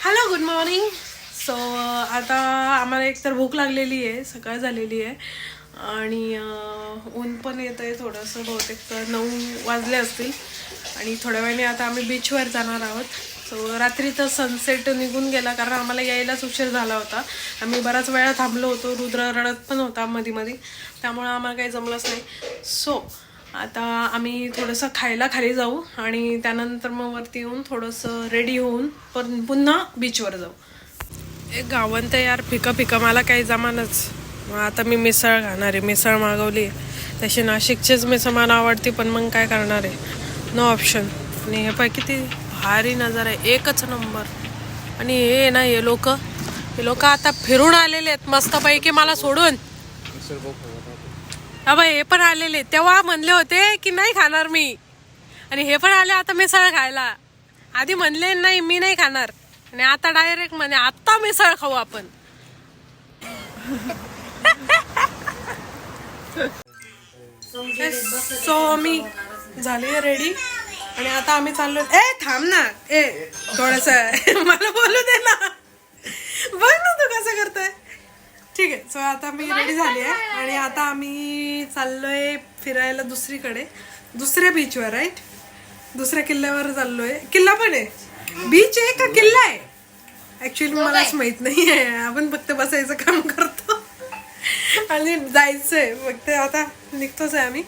Hello good morning. So आता आम्हाला एकतर भूक लागलेली आहे, सकाळ झालेली आहे आणि ऊन पण येत आहे थोडंसं, बहुतेक 9 वाजले असतील आणि थोड्या वेळाने आता आम्ही बीचवर जाणार आहोत. सो रात्री तर सनसेट निघून गेला कारण आम्हाला यायलाच उशीर झाला होता. आम्ही बराच वेळा थांबलो होतो, रुद्र रडत पण होता मध्ये, त्यामुळे आम्हाला काही जमलंच नाही. सो आता आम्ही थोडंसं खायला खाली जाऊ आणि त्यानंतर मग वरती येऊन थोडंसं रेडी होऊन पण पुन्हा बीचवर जाऊ. एक गावंत यार, पिकं मला काही जमानच. मग आता मी मिसळ खाणार आहे, मिसळ मागवली. तशी नाशिकचीच मिसळ मला आवडते पण मग काय करणार आहे, नो ऑप्शन. आणि हे पाय किती भारी नजारा आहे, एकच नंबर. आणि हे ना हे लोक आता फिरून आलेले आहेत मस्तपैकी मला सोडून. अबा हे पण आलेले, तेव्हा म्हणले होते की नाही खाणार मी, आणि हे पण आले आता मिसळ खायला. आधी म्हणले नाही मी नाही खाणार आणि आता डायरेक्ट म्हणे आता मिसळ खाऊ आपण. सो मी झाली रेडी आणि आता आम्ही चाललो. थांब ना, थोडस मला बोलू दे ना, बघ ना तू कसं करतोय. ठीक आहे. सो आता मी रेडी झाली आहे आणि आता आम्ही चाललोय फिरायला दुसरीकडे, दुसऱ्या बीचवर. राईट, दुसऱ्या किल्ल्यावर चाललोय. किल्ला पण आहे, बीच आहे का किल्ला आहे ऍक्च्युली मलाच माहित नाही आहे. आपण फक्त बसायचं काम करतो आणि जायचंय फक्त. आता निघतोच आहे आम्ही.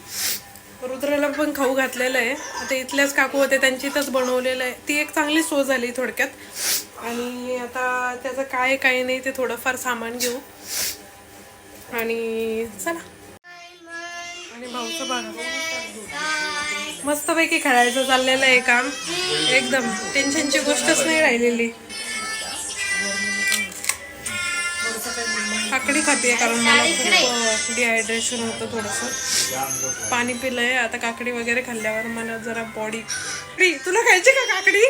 रुद्राला पण खाऊ घातलेलं आहे. आता इथल्याच काकू होते त्यांची इथंच बनवलेलं आहे, ती एक चांगली सोय झाली थोडक्यात. आणि आता त्याचं काय काय नाही ते थोडंफार सामान घेऊ आणि चला. आणि भाऊचं बघा मस्तपैकी खेळायचं चाललेलं आहे काम, एकदम टेन्शनची गोष्टच नाही राहिलेली. काकडी खाते कारण मला खूप डिहायड्रेशन होतं, थोडंसं पाणी पिलंय. आता काकडी वगैरे खाल्ल्यावर मला जरा बॉडी. तुला खायची का काकडी?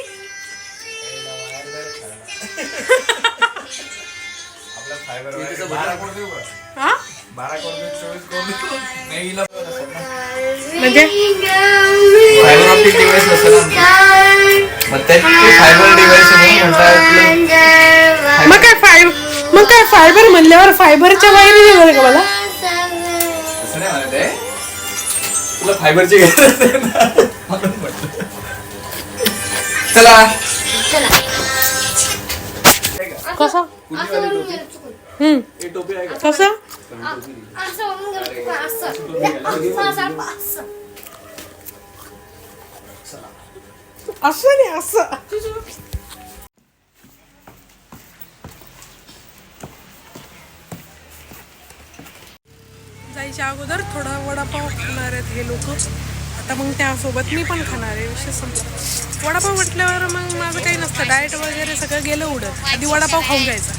म्हणजे मग काय फायबर म्हणल्यावर फायबरच्या वायरी देणार का मला? तुला फायबरची चला कसा कसा असं नाही असं. जायच्या अगोदर थोडा वडापाव खाणार आहेत हे लोक. आता मग त्यासोबत मी पण खाणार आहे. विषय संपला. वडापाव म्हटल्यावर मग माझं काही नसतं, डाएट वगैरे सगळं गेलं उडत. आधी वडापाव खाऊन घ्यायचा.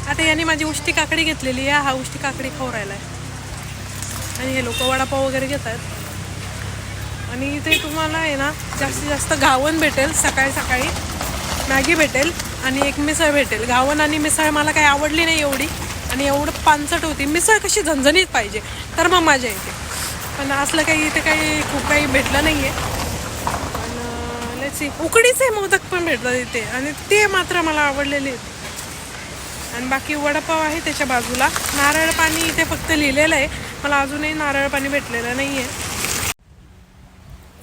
आता याने माझी उष्टी काकडी घेतलेली आहे, हा उष्टी काकडी खाऊ राहिला आहे आणि हे लोक वडापाव वगैरे घेतात. आणि इथे तुम्हाला आहे ना जास्तीत जास्त घावन भेटेल, सकाळी सकाळी मॅगी भेटेल आणि एक मिसळ भेटेल. घावन आणि मिसळ मला काही आवडली नाही एवढी आणि एवढं पानसट होती. मिसळ कशी झणझणीत पाहिजे तर मग मजा येते, पण असलं काही इथे काही खूप काही भेटलं नाही आहे. पण लेट्स सी, उकडीचे मोदक पण भेटतात इथे आणि ते मात्र मला आवडलेले आहेत. आणि बाकी वडापाव आहे त्याच्या बाजूला. नारळ पाणी इथे फक्त लिहिलेलं आहे, मला अजूनही नारळ पाणी भेटलेलं नाही आहे.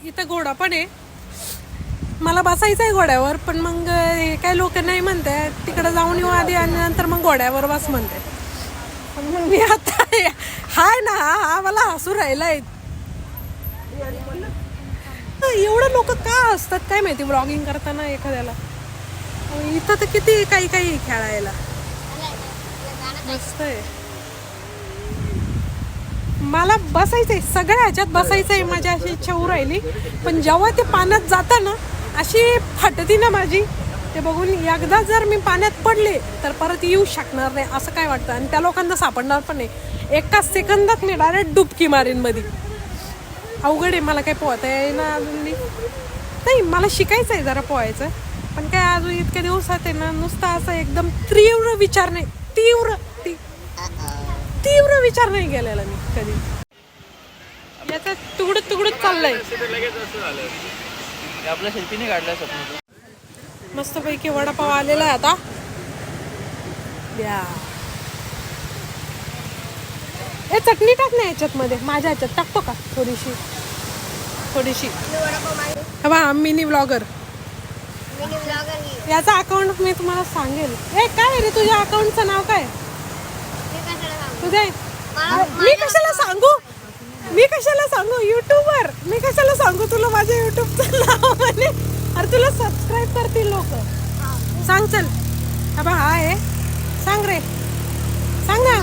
इथं घोडा पण आहे, मला बसायचं आहे घोड्यावर, पण मग हे काय लोक नाही म्हणते तिकडं जाऊन येऊ आधी आणि नंतर मग घोड्यावर बस म्हणते. मग मी आता हाय ना, हा मला हसू राहिलाय. एवढं लोक का असतात काय माहिती ब्लॉगिंग करताना एखाद्याला. इथं तर किती काही खेळायला मस्त आहे. मला बसायचंय, सगळ्या ह्याच्यात बसायचंय, माझी अशी इच्छा होऊ राहिली. पण जेव्हा ते पाण्यात जातं ना अशी फाटती ना माझी, ते बघून एकदा जर मी पाण्यात पडले तर परत येऊ शकणार नाही असं काय वाटतं. आणि त्या लोकांना सापडणार पण नाही. एका सेकंदात मी डायरेक्ट डुबकी मारीन मध्ये. अवघड आहे, मला काही पोहता येईना अजून नाही. मला शिकायचं आहे जरा पोहायचं, पण काय अजून इतक्या दिवसात आहे ना नुसतं असं एकदम तीव्र विचार नाही, तीव्र विचार नाही केलेला मी कधी. याचा आता तुकडत तुकडत चाललंय. लगेच असं झालं ते आपल्या शिल्पीने काढलाय स्वप्न. मस्त पैकी वडापाव आलेला आहे आता. या ए चटणी टाक ना याच्यात मध्ये. माझ्या ह्याच्यात टाकतो का थोडीशी थोडीशी. बा मिनी ब्लॉगर. याचा अकाउंट मी तुम्हाला सांगेल. ए काय रे तुझ्या अकाउंटचं नाव काय? तुझे मी कशाला सांगू? मी कशाला सांगू? युट्यूबर मी कशाला सांगू तुला माझ्या युट्यूबचं नाव म्हणे. अरे तुला सबस्क्राईब करतील लोक. सांग चल. हा बा हा आहे. सांग रे सांग ना.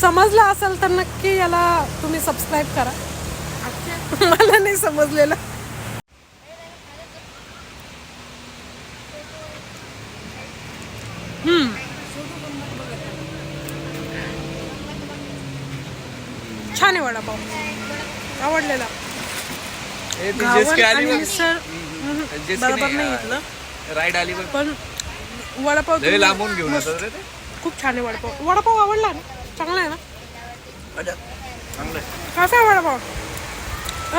समजलं असेल तर नक्की याला तुम्ही सबस्क्राईब करा. मला नाही समजलेलं. छान आहे वडापाव. आवडलेला. गावण आणि मिसळ बरोबर नाही घेतलं राईड आली पण वडापाव लांबून घेऊन येतात रे ते. खूप छान आहे वडापाव. वडापाव आवडला ना? चांगला आहे ना? चांगलं कसा आहे वडापाव?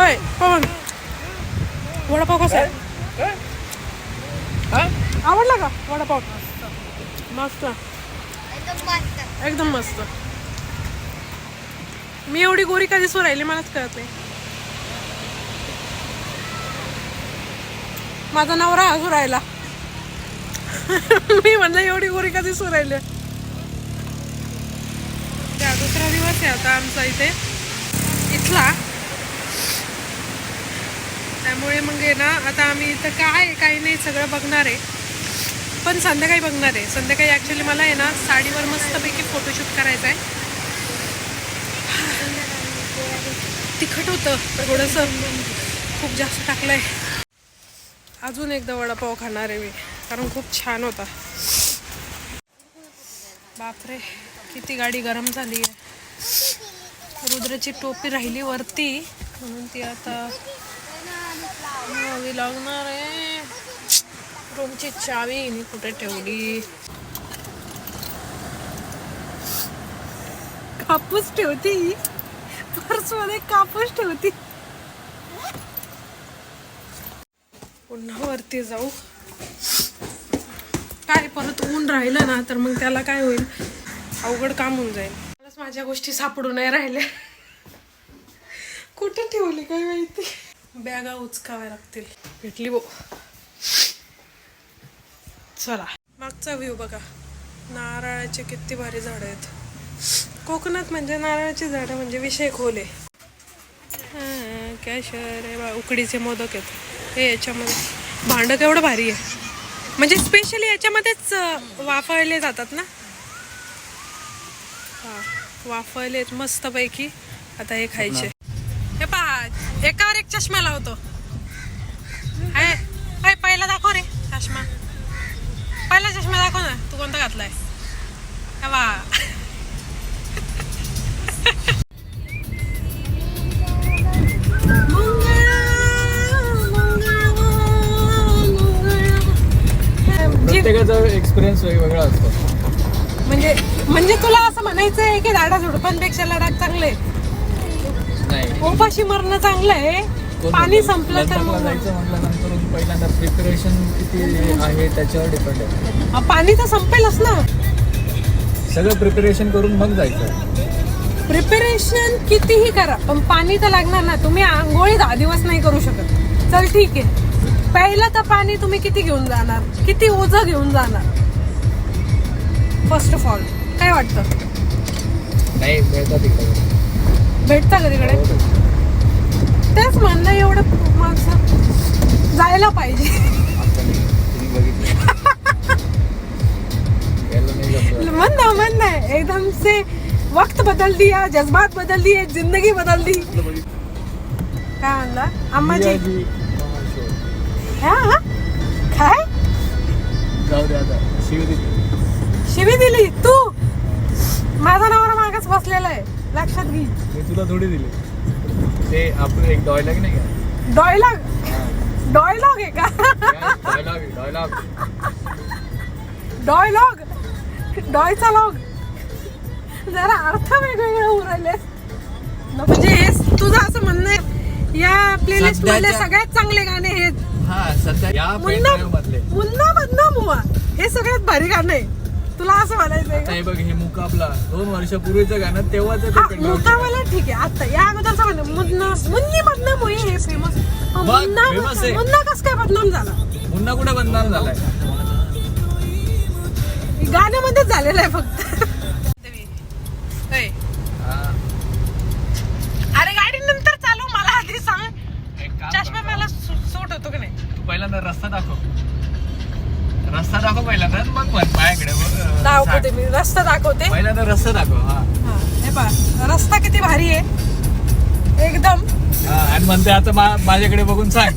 अय पवन वडापाव कसा आहे? आवडला का वडापाव? मस्त एकदम मस्त. मी एवढी गोरी कधी सो राहिली मलाच कळत नाही. माझा नवरा हसू राहिला. मी म्हणलं एवढी गोरी कधी सो राहिली. दुसरा दिवस आहे आता आमचा इथे इथला. त्यामुळे मग आहे ना आता आम्ही इथं काय काही नाही सगळं बघणार आहे. पण संध्याकाळी बघणार आहे. संध्याकाळी ॲक्च्युली मला आहे ना साडीवर मस्तपैकी फोटोशूट करायचं आहे. तिखट होतं थोडंसं खूप जास्त टाकलंय. अजून एकदा वडापाव खाणार आहे मी कारण खूप छान होता. बापरे किती गाडी गरम झाली आहे. रुद्राची टोपी राहिली वरती म्हणून ती आता न्यावी लागणार आहे. रूमची चावी मी कुठे ठेवली? कापूस ठेवती पर्स मध्ये. कापूस ठेवती. पुन्हा वरती जाऊ. काय परत ऊन राहिलं ना तर मग त्याला काय होईल अवघड काम होऊन जाईल. मलाच माझ्या गोष्टी सापडू नाही राहिल्या. कुठे ठेवली काय माहिती. बॅगा उचकाव्या लागतील. भेटली बो. चला मागचा व्ह्यू बघा. नारळाचे किती भारी झाड आहेत. कोकणात म्हणजे नारळाची झाडं म्हणजे विषय खोल आहे. काय शहर आहे बा. उकडीचे मोदक आहेत हे. याच्यामध्ये भांडं केवढं भारी आहे. म्हणजे स्पेशली याच्यामध्येच वाफळले जातात ना. हा वाफळलेत मस्तपैकी. आता हे खायचे. हे पहा एकावर एक चष्मा लावतो. पहिला दाखव रे चष्मा. पहिला चष्मा दाखव ना. तू कोणता घातलाय? वा प्रत्येकाचा एक्सपिरियन्स वेगवेगळा असतो. म्हणजे तुला असं म्हणायचं आहे की झाडा झुडपांपेक्षा लडाख चांगले? नाही उपाशी मरणं चांगलं आहे. पाणी संपलं तर मग जायचं म्हटल्यानंतर पहिल्यांदा प्रिपरेशन किती आहे त्याच्यावर डिपेंड आहे. पाणी तर संपेलच ना. सगळं प्रिपरेशन करून मग जायचं. प्रिपरेशन कितीही करा पण पाणी तर लागणार ना. तुम्ही आंघोळी 10 दिवस नाही करू शकत. चल ठीक आहे. पहिलं तर पाणी तुम्ही किती घेऊन जाणार? किती ओझं घेऊन जाणार? फर्स्ट ऑफ ऑल काय वाटतं? नाही भेटतं तिकडे. भेटतं का तिकडे? तेच म्हणणं एवढं माणसं जायला पाहिजे. मन है एकदम से वक्त बदल दिया. जज्बात बदल दिए. जिंदगी बदल दी. काय म्हणला अम्माजी? हा काय जाऊ दे आता. शिवी दिली तू? माझा नवरा मागच बसलेला आहे लक्षात घे. मी तुला थोडी दिली. ते आपण एक डायलॉग नाही का? डायलॉग आहे का? डायलॉग डॉयचा लॉग जरा अर्थ वेगवेगळे उरायले. म्हणजे हे तुझं असं म्हणणं आहे या प्लेलिस्ट मधले सगळ्यात चांगले गाणे हे मुन्ना बदना मुवा हे सगळ्यात भारी गाणं आहे. तुला असं म्हणायचंय? बघ हे मुकाबला 2 वर्षापूर्वीचं गाणं तेव्हाच मुकाबला ठीक आहे. आता या अगोदरचं म्हणणं मुन्नी बदनाम होई हे फेमस. मुन्ना कस काय बदनाम झाला? मुन्ना कुठे बदनाम झालाय? गाण्यामध्येच झालेलं आहे फक्त. अरे गाडी नंतर चालू, मला आधी सांग चष्मा मला सूट होतो की नाही? तू पहिल्यांदा रस्ता दाखव पहिल्यांदा, मग माझ्याकडे दाखवते मी. रस्ता दाखवते पहिल्यांदा, रस्ता दाखव. हे पहा रस्ता किती भारी आहे एकदम. आणि म्हणते आता माझ्याकडे बघून सांग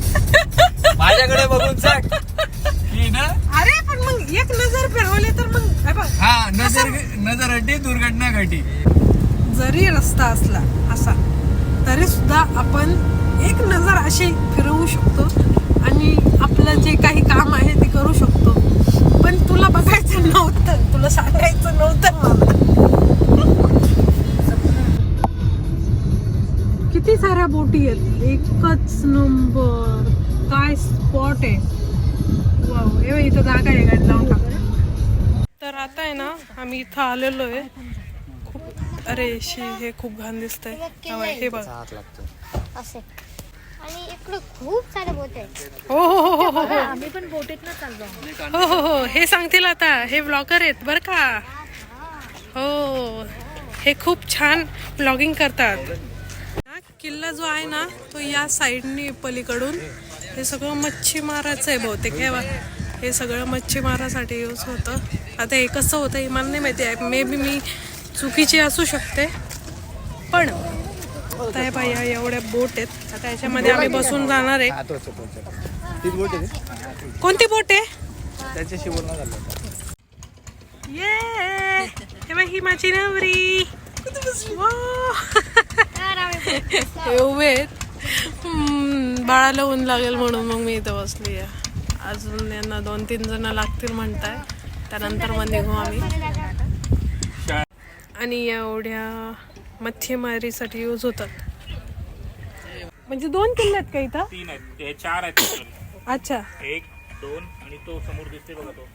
की ना. अरे पण मग एक नजर फिरवली तर मग नजर हटी दुर्घटना घटी. जरी रस्ता असला असा तरी सुद्धा आपण एक नजर अशी फिरवू शकतो आणि आपलं जे काही काम आहे ते करू शकतो. पण तुला बघायचं नव्हतं, तुला सांगायचं नव्हतं मला. किती साऱ्या बोटी आहेत, एकच नंबर. काय स्पॉट आहे. वाव, हे इथं जागा आहे गाडी लावून टाकतो. तर आता आहे ना आम्ही इथं आलेलो आहे. खूप अरे हे खूप घाण दिसतंय. हे बघ असे आणि इकडे खूप सारे बोट आहेत. हो आम्ही पण बोटीतनं चाललो. हो हे सांगतील आता. हे ब्लॉगर आहेत बर का. हो हे खूप छान ब्लॉगिंग करतात. किल्ला जो आहे ना तो या साईडनी पलीकडून हे सगळं मच्छीमाराचं आहे बहुतेक. हे सगळं मच्छीमारासाठी यूज होतं. आता हे कसं होतं हे मला नाही माहिती आहे. मे बी मी चुकीची असू शकते. पण आता हे पाहिजे एवढ्या बोट आहेत. आता याच्यामध्ये आम्ही बसून जाणार आहे. कोणती बोट आहे? त्याच्याशी बोलणं झालं. हे बाई ही माझी नवरी. हे उभे आहेत. बाळाला ऊन लागेल म्हणून मग मी इथं बसली आहे. अजून यांना 2-3 जण लागतील म्हणताय. त्यानंतर मग निघू आम्ही. आणि एवढ्या मच्छीमारीसाठी यूज होतात. म्हणजे 2 किल्ले आहेत का इथं? 3 आहेत, ते 4 आहेत. अच्छा 1, 2 आणि तो समोर दिसते बघा तो.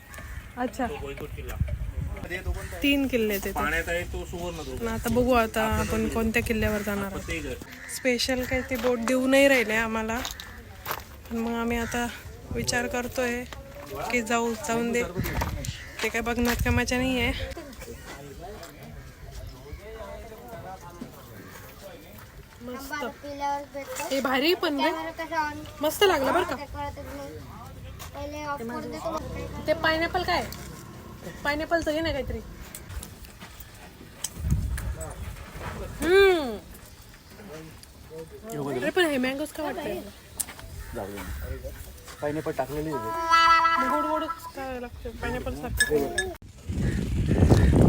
अच्छा तो भोईकोट किल्ला. 3 किल्ले आहेत इथे. पाण्यात आहे तो सुवर्ण. आता बघू आता आपण कोणत्या किल्ल्यावर जाणार आहोत. स्पेशल काही ते बोट देऊ नाही राहिले आम्हाला. पण मग आम्ही आता विचार करतोय की जाऊन दे. ते काय बघण्यात कामाच्या नाही आहे. मस्त हे भारी पण मस्त लागलं बरं का. ते पायनॅपल काय? पायनॅपलचं घे ना काहीतरी. अरे पण हे मँगोज का वाटतंय? पायनॅपल टाकलेली गोड काय लागतं पायनॅपल सारखं.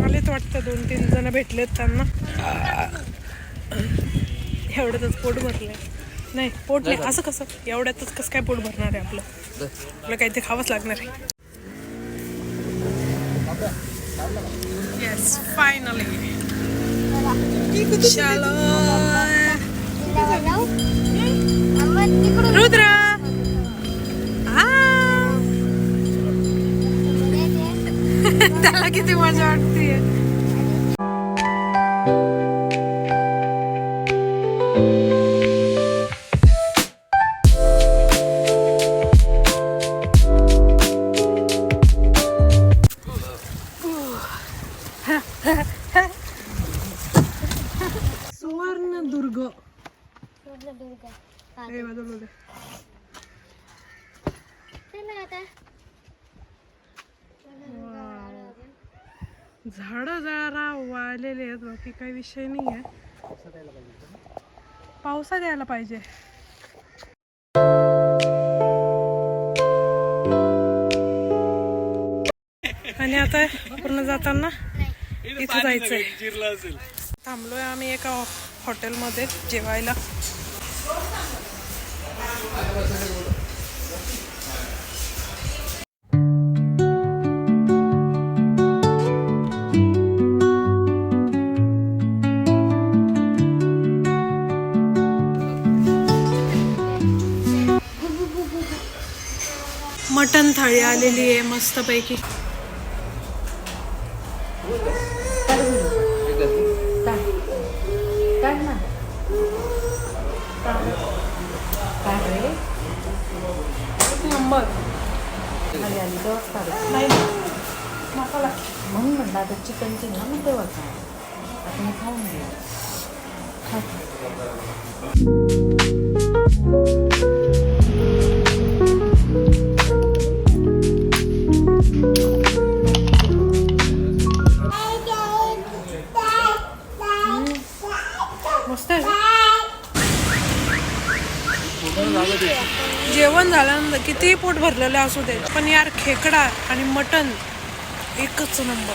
आलेच वाटतं 2-3 जण भेटलेत त्यांना. एवढ्यातच पोट भरलंय. नाही पोट नाही असं कसं एवढ्यातच कसं काय पोट भरणार आहे आपलं. आपलं काही ते खावंच लागणार आहे. येस फायनली चलो रुद्र. त्याला किती मजा वाटतेय. सुवर्णदुर्ग. झाडं जरा वाळलेले आहेत. बाकी काही विषय नाही आहे. पावसात यायला पाहिजे. आणि आता पूर्ण जाताना इथे जायचंय. थांबलोय आम्ही एका हॉटेलमध्ये जेवायला. मटण थाळी आलेली आहे मस्तपैकी. नंबर नाही मसाला म्हणून म्हणलं आता चिकनची ना मग तेव्हा काय आता मी खाऊन घेऊ. मस्त आहे. जेवण झाल्यानंतर कितीही पोट भरलेलं असू दे पण यार खेकडा आणि मटण एकच नंबर.